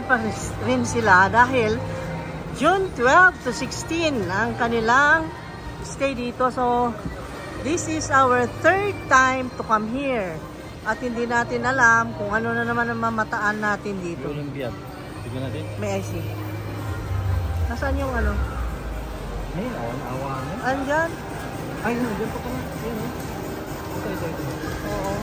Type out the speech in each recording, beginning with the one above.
pa rin sila dahil June 12 to 16 ang kanilang stay dito. So, this is our third time to come here. At hindi natin alam kung ano na naman ang mamataan natin dito. Tignan natin. May IC. Nasaan yung ano? May awan-awan. Andyan. Ay, nandiyan pa pala. Ayan, eh. Ito. Oo.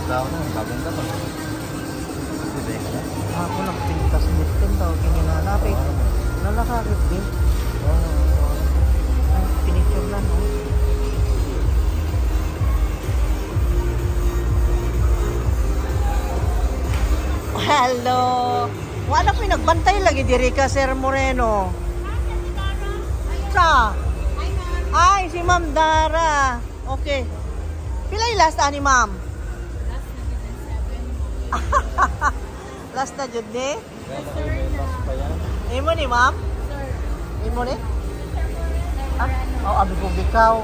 Daw na, bagong dapat. Ako nagpintas dito daw. Kininanapit. Nalakakit din. Pinicture lang. Hello. Wala ko yung nagbantay lagi diri ka, Sir Moreno. Sa? Ay, si Ma'am Dara. Okay. Pilay last ani, Ma'am? Last na jud ni? Imo ni, Ma'am? Imo ni? Abi ko bikaw.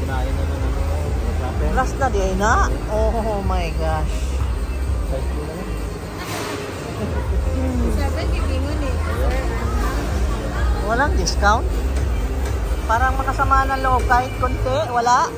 Kinain na doon. Last na di na? Oh my gosh. Walang discount? Parang makasama ng loob kahit konti, wala?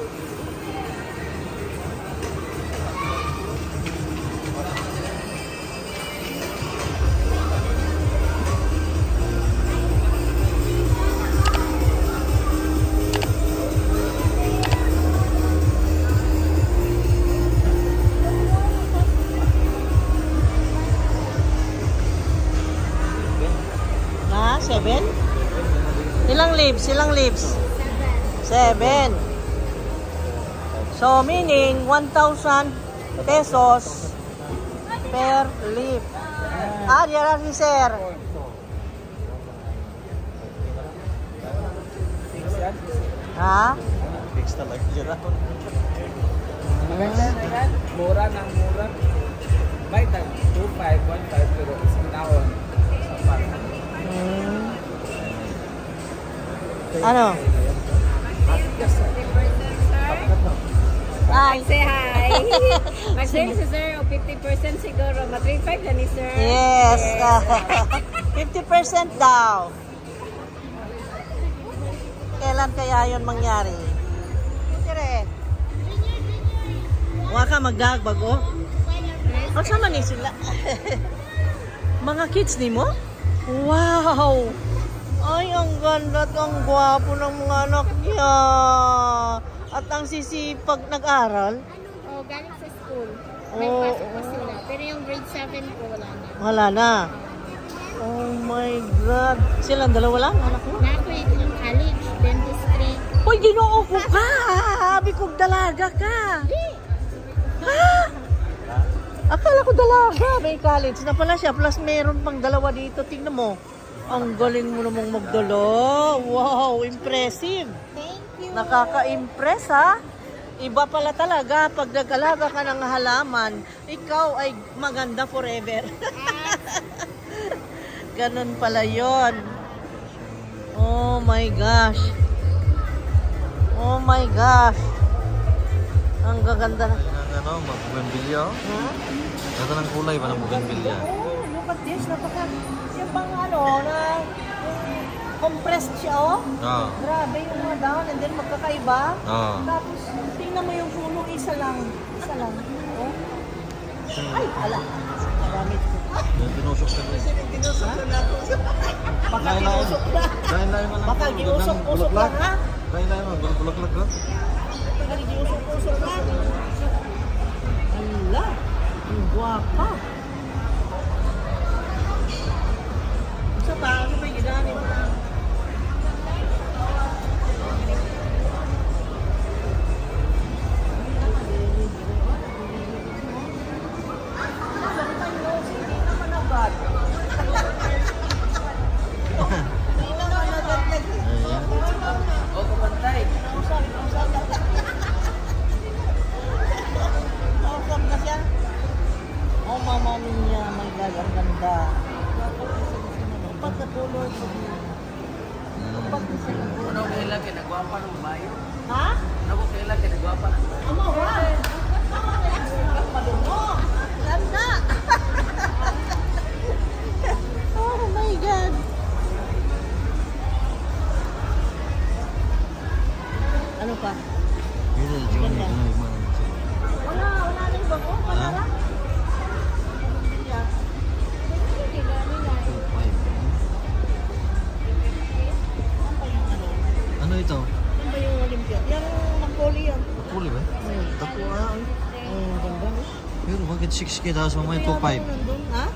Na, 7? Ilang leaves? 7. So, meaning 1,000 pesos per leaf. Diyan si Sir. Ha? Fix talaga dyan. Mura ng mura. May tag 2,515 pero isang taon. Ano? Hi, say hi. Mag-share si sir, 50% siguro. Ma-35 na ni sir. Yes. 50% daw. Kailan kaya yun mangyari? Sire. Huwag ka magdagbag, oh. O, sama ni sila. Mga kids ni mo? Wow! Ay, ang ganda at ang gwapo ng mga anak niya. At ang sisipag nag-aral. Oh, galing sa school. May pasok pa sila. Pero yung grade 7 po, wala na. Wala na. Oh my God. Silang dalawa lang, anak mo? Nakuit yung college, dentistry. Uy, ginoo ko ka! Habi kong dalaga ka! Ha? Akala ko dalaga. May college na pala siya. Plus meron pang dalawa dito. Tingnan mo. Ang galing mo namang magdala. Wow, impressive. Thank you. Nakaka-impress, ha? Iba pala talaga pag nag-alaga ka ng halaman, ikaw ay maganda forever. Ganun pala yon. Oh my gosh. Oh my gosh. Ang gaganda na. Ano, mag-bougainvillea. Ha? Ganda ng kulay ba ng bougainvillea? Oh, look at this. Napaka, yung pang ano, na compressed siya, oh. Oo. Grabe yung mga down and then magkakaiba. Oo. Tapos, tingnan mo yung puno, isa lang. Isa lang. Oh. Ay, ala. Magamit ko. Yung tinusok ka rin. Tinusok na natin. Baka tinusok na. Lain-lain man lang. Baka giusok-usok lang, ha? Lain-lain man, bulak-bulak lang. Baka giusok-usok lang. Ala. Ang guwapa. Isa pa, ano ba yung ginanin mo? Ano kailan kinagwapa ng bayo? Ha? Ano kailan kinagwapa ng bayo? Ano ba? Padungo. Ano ito? Ano ba yung Olympia? Yung Napoli yan. Puli ba? Tapuan. Ang ganda no? Pero bakit 6K tapos mamaya 2.5? Nandun, ha?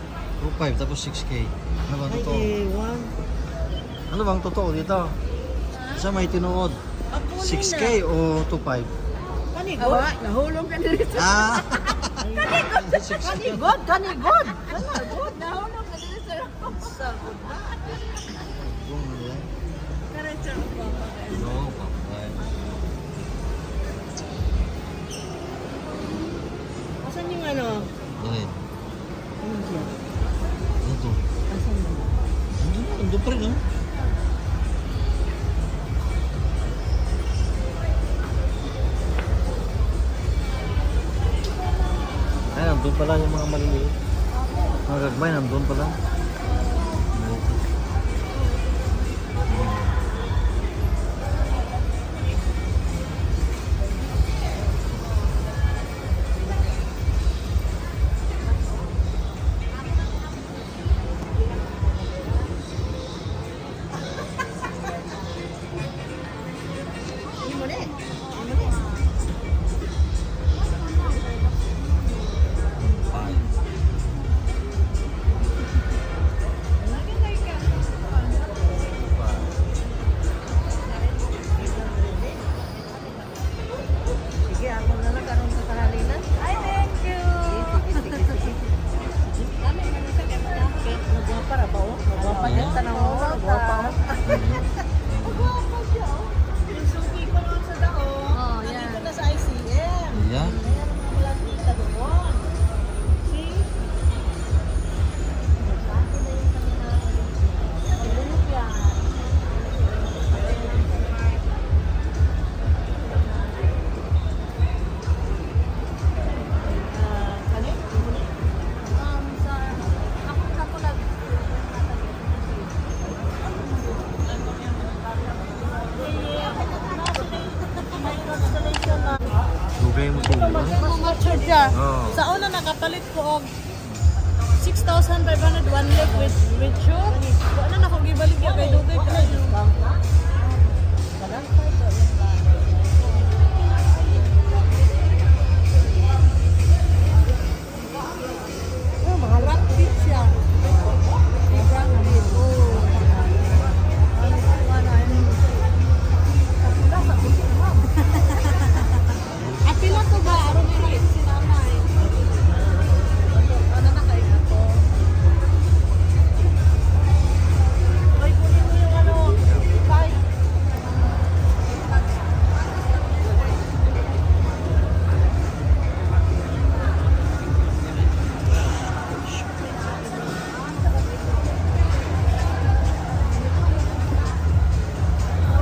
2.5 tapos 6K. Ano bang Ay, totoo? ewan. Ano bang totoo dito? Isa may tinuod. 6K o 2.5? Kanigod? Nahulog ka dito. Ah! Kanigod! Kanigod! Nahulog ka dito, sir. Sagod na. Karetsa ang papa. No, papay. Asan yung ano? Okay. Ano siya? Ito. Asan mo? Ando pa rin, no? Ay, nandun pala yung mga maliliit. Mga gagmay, nandun pala. Hindi mo na eh. Sige, ako na lang karoon sa karalinan. Ay, thank you. Nagwapa ra ba oh? Nagwapa niya. Tanang mo, nagwapa oh. Nagwapa siya oh. Yung suki ko naman sa dao. Oh, yan. Nandito na sa ICM. Yeah. Ayan ang wala kita doon. See? Nagsabi na yung kanina. Ilunok yan. Kani? Sa ako kapulag. Lugay mo tulo. Matured siya. Oo. Sa una nakapalit ko og 6,500 one leg with shoe. Wala na ko gibalik ya kay dugay pa. Oh, mahal fit siya. Sobrang fit. Oh. Apila to ba? Aron ni rin si nanay. Ano na kayo to? Ay, kunin mo yung ano. Bye.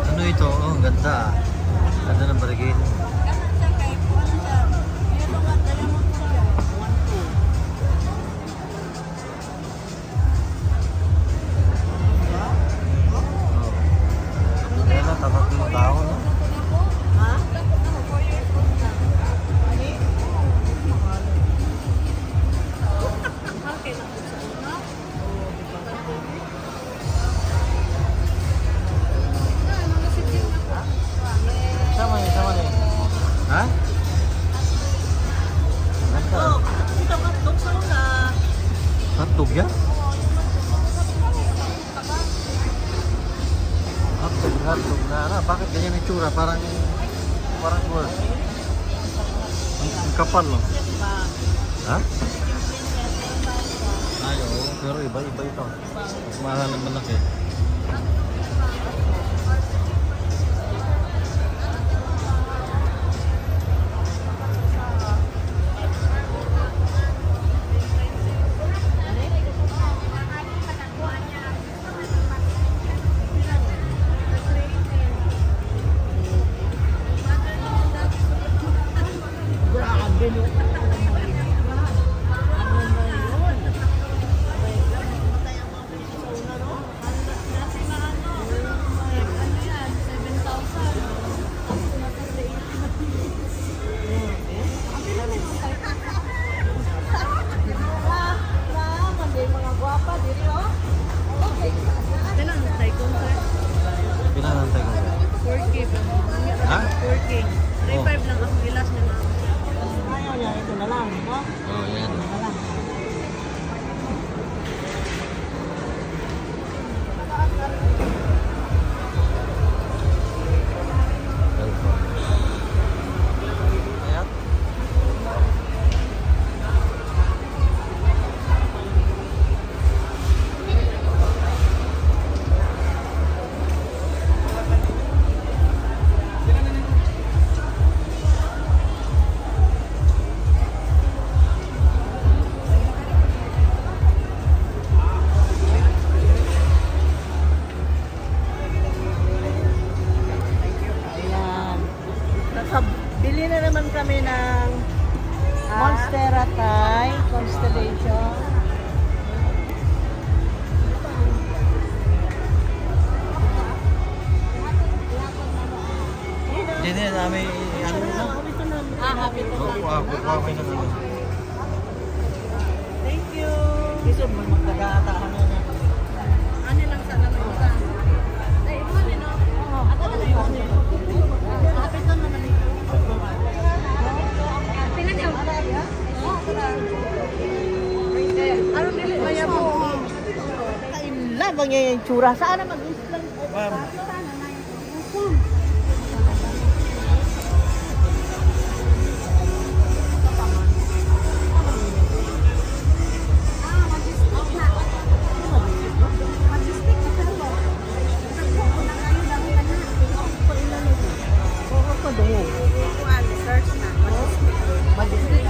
Ano ito? Oh, ang ganda. Ganda ng bargain. Wala, tapat yung tao, no? Ha? Sama nih. Hah? Ganda. Oh, kita hotdog sa una. Hotdog ya? Hotdog na. Bakit ganyan yung tsura? Parang worth. Ang kapal, no? Ha? Ay, oo. Pero iba-iba ito. Mas mahal naman laki. Grabe no. Pinanantay ko. 4K pa. Ha? 4K. 3.5 lang ako ilas na lang. Ayaw niya, ito na lang, no? Oh, yan. Ito na lang. Ayan. Ayan. Nakabili na naman kami ng Monstera Thai Constellation. Hindi na namin ano na. Happy to Kuha ko ng ano. Thank you. Gusto mo magdagatahan na na. Ano lang sana may isa. Ay, mo ni no. Ato na lang yun. Happy to naman ito. Pila niyo? Ano nila kaya mo? Kailan bang yung tsura? Saan na mag-islan? Ma'am. Search na. Bata na.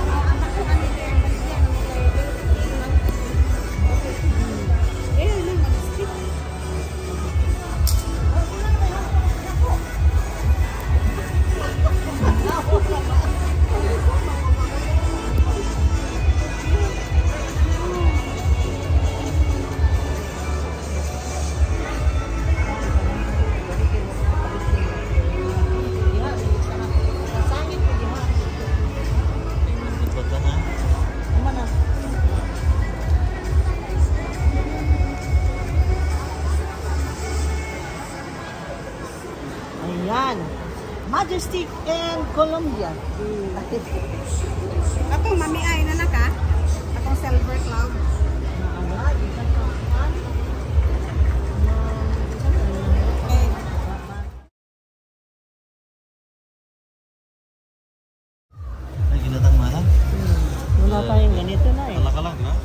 Ayan. Majestic and Columbia. Ako, mami ay na naka. Akong silver cloud. Ay, ginatang mara. Wala tayong ganito na eh. Talaka lang, di ba?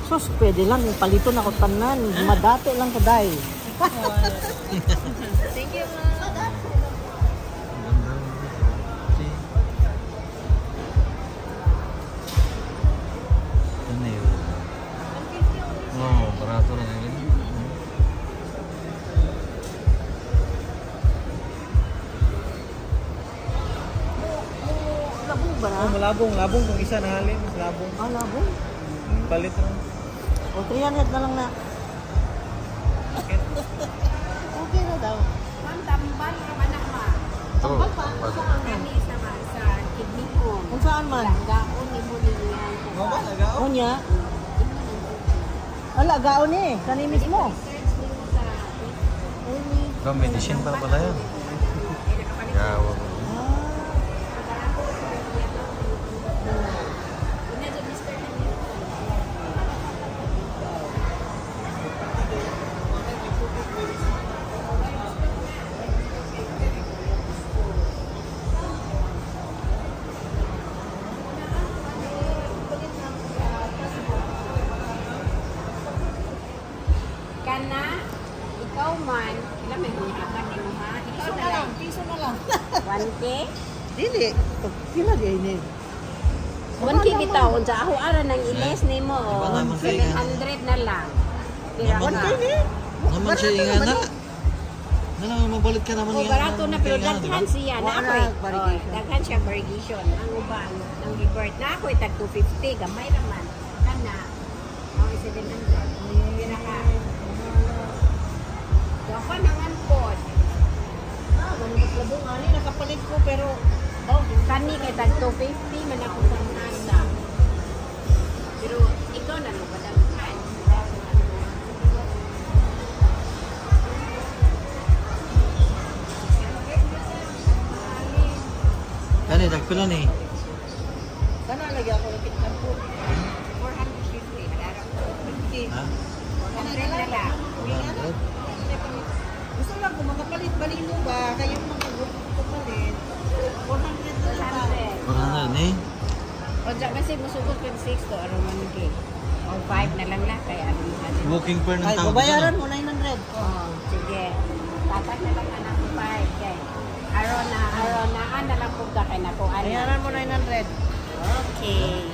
Sus, pwede lang. Palito na ko tanan. Madate lang ko dahil. Thank you, ma'am. See? Ano yun? Oo, barato lang yun. Labong ba na? Oh, malabong kung isa na halin, labong. Ah, labong. Palit lang. O, 300 na lang na. Okay na daw. Ma'am, tambal naman ako. Tambal pa? Saan? Kami sa kidney ko. Kung saan man? Langgaon ni mo niyan. O niya? Ala, gaon eh. Kani mismo. Search mo sa Ikaw, medicine para pala yan. Gawa mo. Kana, ikaw man, ilan may hulagan ni mo ha? Ikaw na lang. Piso na lang. 1K? Dili. Pila din eh. 1K bitaon sa ako ara nang iles ni mo. Iba naman kayo. 700 na lang. Pira Naman ka. Okay ni. Naman siya inga na. Nalang mabalit ka naman O yan. barato na pero daghan siya na Wala, ako eh. barigation. Daghan siya barigation. Ang uban ng libert na ako tag 250 gamay naman. Kana ang 700. Pira ka. Ako nangan pod. Ah, mas labong ani. Nakapalit ko pero... Oh, kani kay tag 250 man ako sa nasa. Pero ikaw na lang padaghan. pala ni. Sana lagi ako ng kitang po. 450. Nagarap ko. Ha? 400 na lang. 100? Gusto lang kung makapalit-balik mo ba? Kaya mga papalit. 400 na lang. 400 ni. O dyan kasi musugot yung 6 to. Araw man kay. O 5 na lang lang. Kaya ano mo kasi. Booking per ng Ay, tao. babayaran mo 900. Oh, sige. Tatak na lang anak ko 5. Kay. Araw na na lang po ka kay nakuha. Bayaran mo 900. Okay.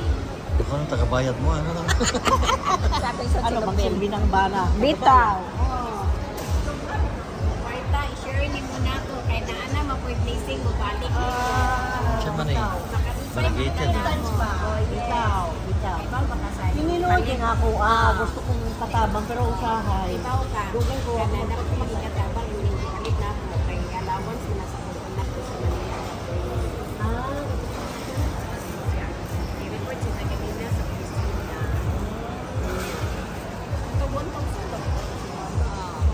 Ikaw ang tagabayad mo. Ano lang? Sabi sa Ano magsilbi ng bana? Bitaw. Oh. Marta, i-share ni mo na to. Kaya na mapoy blessing mo balik. Siya man eh. Baranggated. Bitaw. Bitaw. Ibang bakasan. Hiniluwag nga ako, gusto kong katabang pero usahay. Bitaw ka. Dugay ko. Kanana ko magkatabang. Hindi palit na ako. Kaya allowance mo na sa kukunak ko sa Manila. I-report siya na kanina sa Christina. Ito,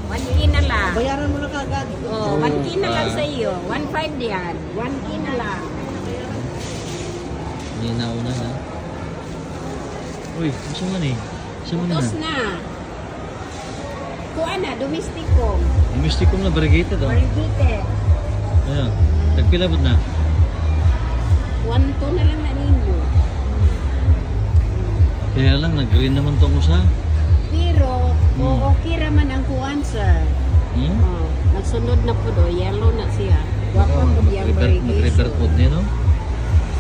1K na lang. Bayaran mo na kagad. Oh, 1K na lang sa iyo. 1.5 yan. 1K na lang. May nauna na. Uy, gusto man eh. Gusto man Utos na. na. Kuha na, domestiko. Domestic ko na baranggated oh. Marigite. Ayan. Nagpilabot na. 1.2 na lang na ninyo. Kaya lang, nag-green naman tong usa. Pero, okay raman ang kuwan, sir. Hmm? Oh, nagsunod na po do. Yellow na siya. Wapa po yung Mag-repair barigation. food niya, no?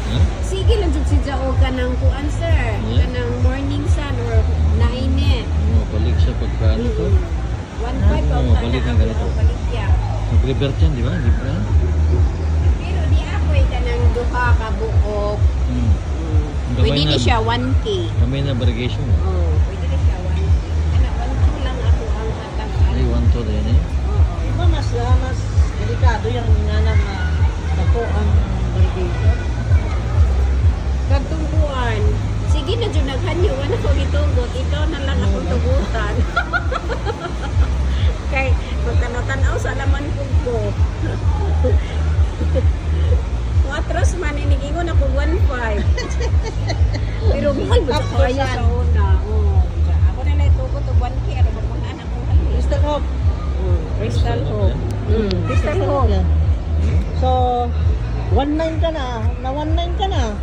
Ha? Sige lang dyan si Jao ka ng kuwan, sir. Yeah. Ka ng morning sun or nainit. Balik siya pagkaan ito. 1.5 Oo, balik ang ganito. Balik yan. Mag-repair yan, di ba? Di ba? Pero di ako'y ka ng duha ka buok. Hmm. Pwede ni siya 1K. Kamay na barangation. Oh, pwede ni siya 1K. Ano, 1.2 lang ako ang atang Ay, 1 to din eh. Diba mas delikado yung nanang ako ang barigation? Katungkuan. Sige na dyan naghanyo. Ano ko gitugot. Ito na lang akong tugutan. Kay, magtanong-tanaw sa laman ko. Matros man, inigingon ako 1.5. Pero mahal ba ko kaya sa una? Oh, ako na lang tugot o 1K. Ano ba kung anak ko hali? Crystal Hope. Crystal Hope. Crystal Hope. yan. So, 1.9 ka na. Na 1.9 ka na.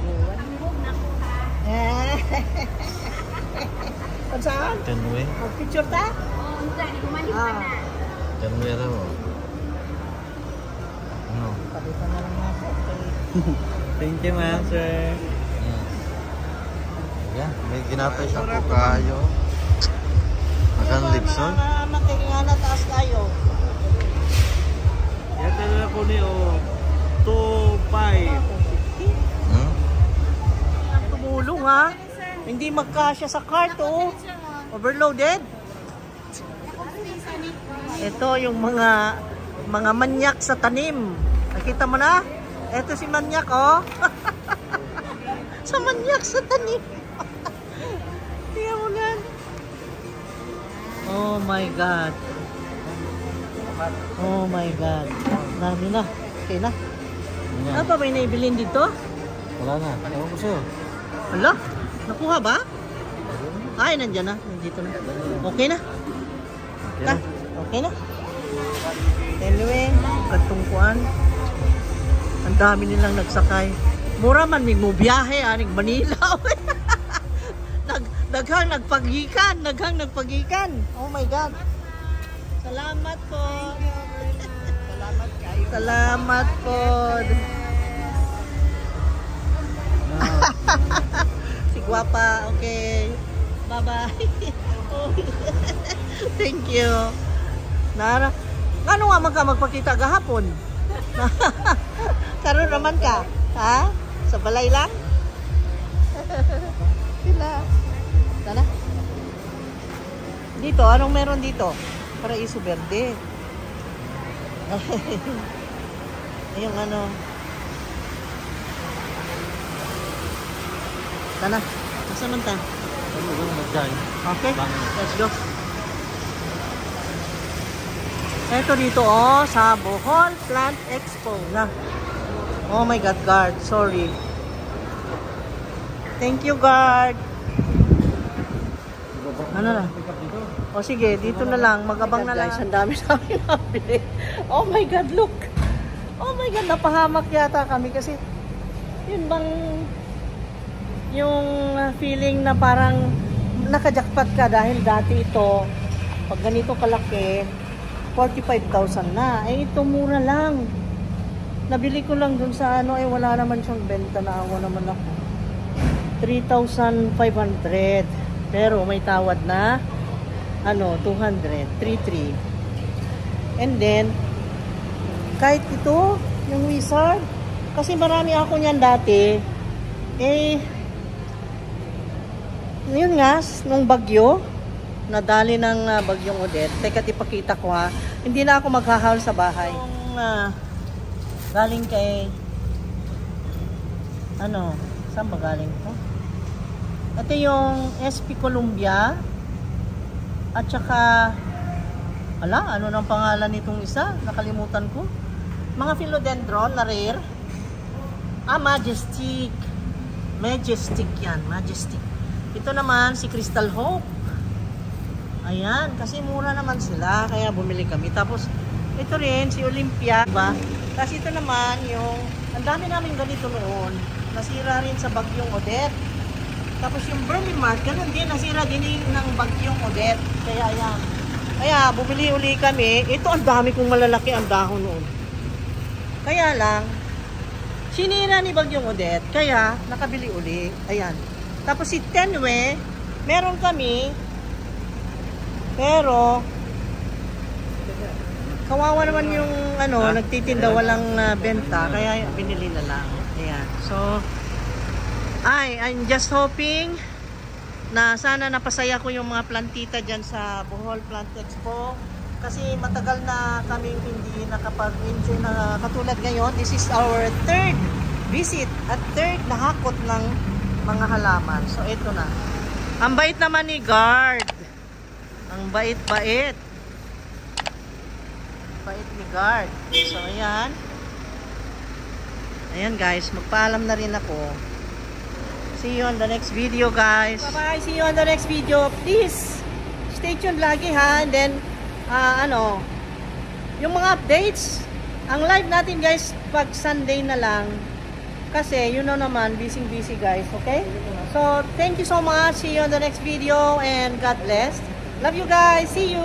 Kung saan? Tenwe. Mag-picture ta? Oh, hindi. Kumalik ka na. Tenwe raw. Ano? Palitan na lang ako. Thank you, ma'am, sir. Yan, may ginapay siya po kayo. Makan lipson. Matinga na taas tayo. Yan na po ni 2.5. Hmm? Ang tumulong ha. Hindi magkasya sa cart oh. Overloaded. Ito yung mga manyak sa tanim. Nakita mo na? Ito si manyak oh. Sa manyak sa tanim. Tingnan mo yan. Oh my God. Oh my God. Dami na. Okay na. Ano pa may naibilin dito? Wala na. Ewan ko sa'yo. Hala? Nakuha ba? Ay, nandyan na. Nandito na. Okay na. Okay na. Okay na. Anyway, katungkuan. Ang dami nilang nagsakay. Mura man, may biyahe, aning Manila. Daghang nagpagikan. Oh my God. Salamat po. Salamat kayo. Salamat po. Si Guapa, okay. Bye-bye. Thank you. Nara, ano nga magpakita gahapon? Karon naman ka, ha? Sa balay lang? Sila. Sana? Dito, anong meron dito? Paraiso Verde. Yung ano. Sana? Nasa man ta? Okay, let's go. Ito dito oh, sa Bohol Plant Expo na. Oh my God, guard. Sorry. Thank you, guard. Ano na? O sige, dito na lang. Magabang na lang. Ang dami namin nabili. Oh my God, look. Oh my God, napahamak yata kami kasi yun bang yung feeling na parang nakajakpat ka dahil dati ito, pag ganito kalaki, 45,000 na. Eh, ito mura lang. Nabili ko lang dun sa ano, eh wala naman siyang benta, na ako naman ako. 3,500. Pero may tawad na ano, 200, 3,300. And then kahit ito, yung Wizard, kasi marami ako niyan dati. Eh yun nga, nung bagyo, nadali ng bagyong Odette. Teka, ipakita ko ha. Hindi na ako maghahawal sa bahay. Yung galing kay ano, saan ba galing to? Ito yung SP Columbia at saka ano nang pangalan nitong isa? Nakalimutan ko. Mga philodendron na rare. Majestic. Majestic yan, Majestic. Ito naman si Crystal Hope. Ayan, kasi mura naman sila kaya bumili kami. Tapos ito rin si Olympia, diba? Kasi ito naman yung ang dami namin ganito noon. Nasira rin sa bagyong Odette. Tapos yung Burning Mark, ganun din, nasira din ng bagyong Odette. Kaya ayan. Kaya bumili uli kami. Ito ang dami kong malalaki ang dahon noon. Kaya lang, sinira ni bagyong Odette. Kaya nakabili uli. Ayan. Tapos si Tenwe, meron kami. Pero kawawa naman yung ano, nagtitinda walang benta. Kaya binili na lang. Ayan. So, I'm just hoping na sana napasaya ko yung mga plantita dyan sa Bohol Plant Expo. Kasi matagal na kaming hindi nakapag-enjoy na katulad ngayon. This is our third visit at third na hakot ng mga halaman. So, ito na. Ang bait naman ni guard. Ang bait-bait. Bait ni guard. So, ayan. Ayan guys, magpaalam na rin ako. See you on the next video, guys. Bye-bye. See you on the next video. Please, stay tuned lagi ha. And then, yung mga updates, ang live natin guys, pag Sunday na lang. Kasi, you know naman, busy guys. Okay? So, thank you so much. See you on the next video. And God bless. Love you guys. See you.